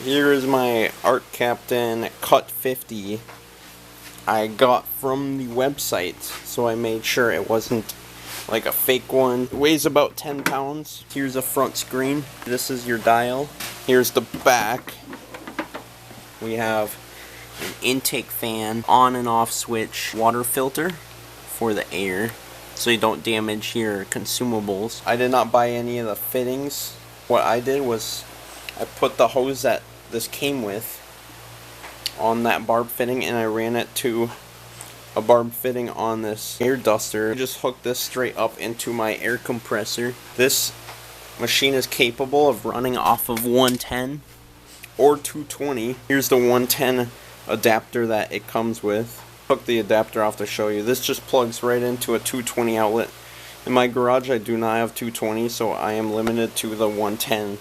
Here is my Arccaptain Cut 50 I got from the website, so I made sure it wasn't like a fake one. It weighs about 10 pounds. Here's a front screen. This is your dial. Here's the back. We have an intake fan, on and off switch, water filter for the air so you don't damage your consumables. I did not buy any of the fittings. What I did was I put the hose that this came with on that barb fitting, and I ran it to a barb fitting on this air duster. I just hooked this straight up into my air compressor. This machine is capable of running off of 110 or 220. Here's the 110 adapter that it comes with. Took the adapter off to show you. This just plugs right into a 220 outlet. In my garage I do not have 220, so I am limited to the 110.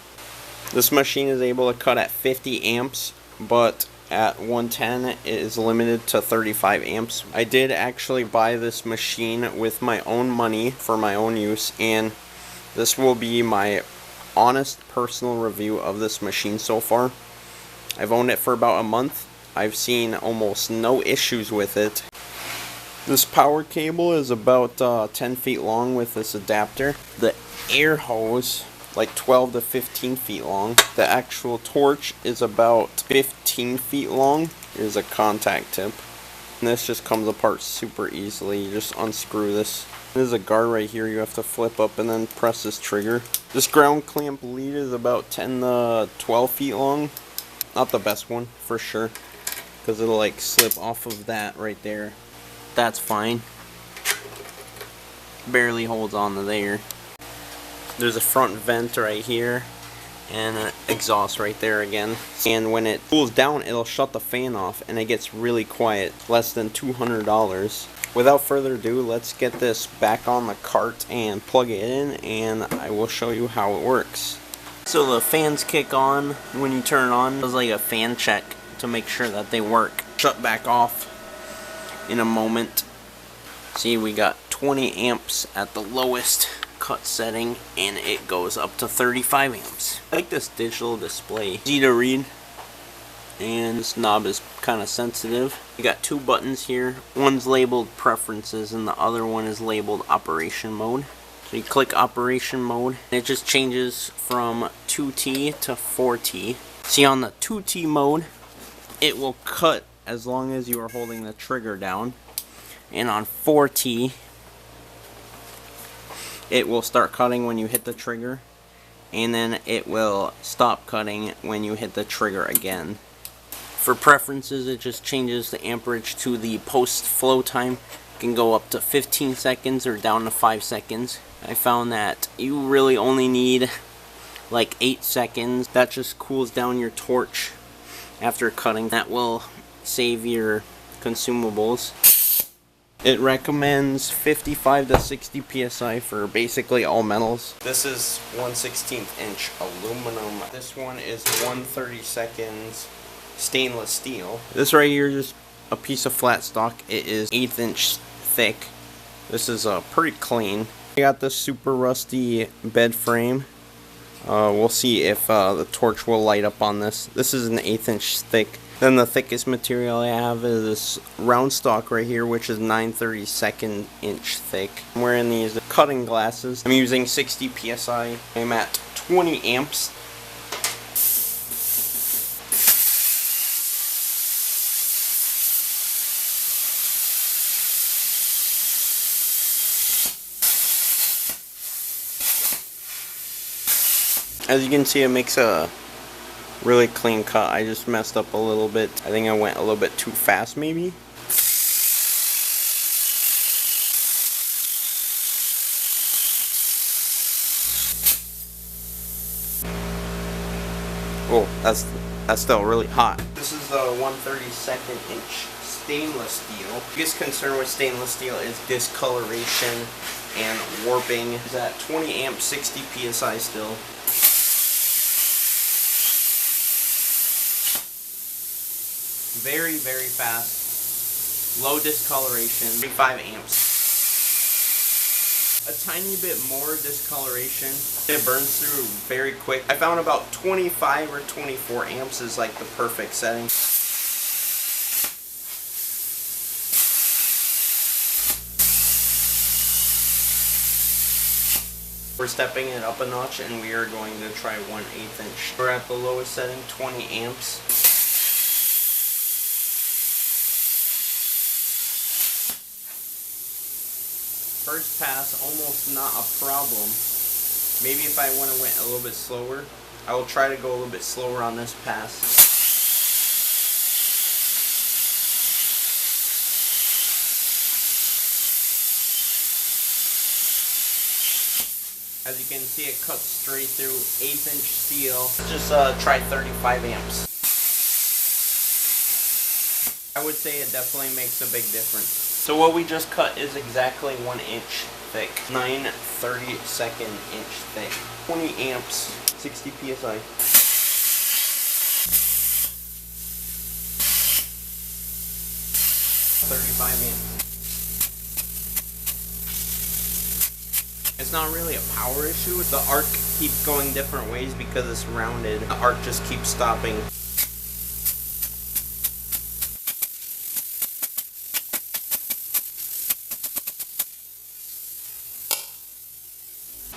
This machine is able to cut at 50 amps, but at 110 it is limited to 35 amps. I did actually buy this machine with my own money for my own use, and this will be my honest personal review of this machine so far. I've owned it for about a month. I've seen almost no issues with it. This power cable is about 10 feet long with this adapter. The air hose, like 12 to 15 feet long. The actual torch is about 15 feet long. Here's a contact tip. And this just comes apart super easily. You just unscrew this. There's a guard right here you have to flip up and then press this trigger. This ground clamp lead is about 10 to 12 feet long. Not the best one, for sure, because it'll like slip off of that right there. That's fine. Barely holds on to there. There's a front vent right here and an exhaust right there again. And when it cools down, it'll shut the fan off and it gets really quiet. Less than $200. Without further ado, let's get this back on the cart and plug it in, and I will show you how it works. So the fans kick on when you turn it on. It does like a fan check to make sure that they work. Shut back off in a moment. See, we got 20 amps at the lowest cut setting, and it goes up to 35 amps. I like this digital display. Easy to read, and this knob is kind of sensitive. You got two buttons here. One's labeled preferences and the other one is labeled operation mode. So you click operation mode, and it just changes from 2T to 4T. See, on the 2T mode, it will cut as long as you are holding the trigger down. And on 4T, it will start cutting when you hit the trigger, and then it will stop cutting when you hit the trigger again. For preferences, it just changes the amperage to the post flow time. It can go up to 15 seconds or down to 5 seconds. I found that you really only need like 8 seconds. That just cools down your torch after cutting. That will save your consumables. It recommends 55 to 60 psi for basically all metals. This is 1/16 inch aluminum. This one is 1/32 stainless steel. This right here is just a piece of flat stock. It is 1/8 inch thick. This is pretty clean. I got this super rusty bed frame. We'll see if the torch will light up on this. This is an 1/8 inch thick. Then the thickest material I have is this round stock right here, which is 9/32 inch thick. I'm wearing these cutting glasses. I'm using 60 psi. I'm at 20 amps. As you can see, it makes a really clean cut. I just messed up a little bit. I think I went a little bit too fast maybe. Oh, that's still really hot. This is the 1/32 inch stainless steel. Biggest concern with stainless steel is discoloration and warping. It's at 20 amps, 60 psi still. Very, very fast. Low discoloration. 35 amps. a tiny bit more discoloration. It burns through very quick. I found about 25 or 24 amps is like the perfect setting. We're stepping it up a notch and we are going to try 1/8 inch. We're at the lowest setting, 20 amps. First pass, almost not a problem. Maybe if I went a little bit slower, I will try to go a little bit slower on this pass. As you can see, it cuts straight through 1/8 inch steel. Just try 35 amps. I would say it definitely makes a big difference. So what we just cut is exactly 1 inch thick. 9/32 inch thick. 20 amps, 60 psi. $35 amps. It's not really a power issue. The arc keeps going different ways because it's rounded. The arc just keeps stopping.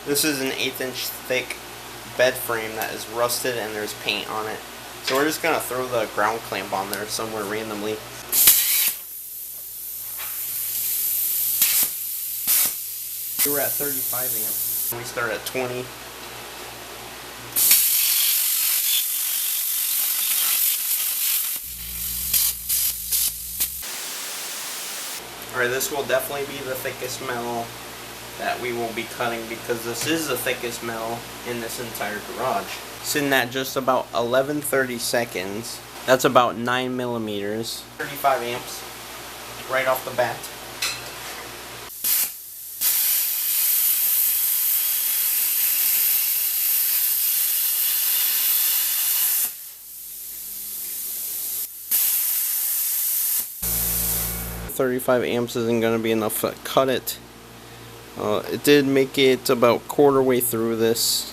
This is an 1/8 inch thick bed frame that is rusted and there's paint on it. So we're just going to throw the ground clamp on there somewhere randomly. We were at 35 amps. And we start at 20. Alright, this will definitely be the thickest metal that we will be cutting because this is the thickest metal in this entire garage. Sitting at just about 11/32. That's about 9 millimeters. 35 amps right off the bat. $35 amps isn't going to be enough to cut it. It did make it about quarter way through this.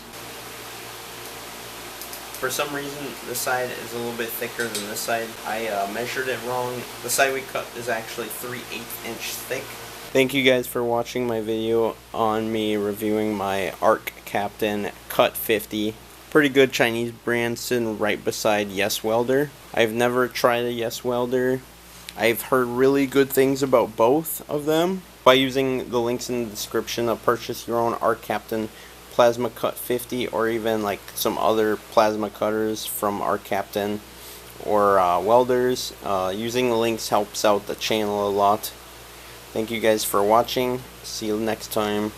For some reason this side is a little bit thicker than this side. I measured it wrong. The side we cut is actually 3/8 inch thick. Thank you guys for watching my video on me reviewing my Arccaptain Cut 50. Pretty good Chinese brand sitting right beside Yes Welder. I've never tried a Yes Welder. I've heard really good things about both of them. By using the links in the description to purchase your own Arccaptain Plasma Cut 50 or even like some other plasma cutters from Arccaptain or welders. Using the links helps out the channel a lot. Thank you guys for watching. See you next time.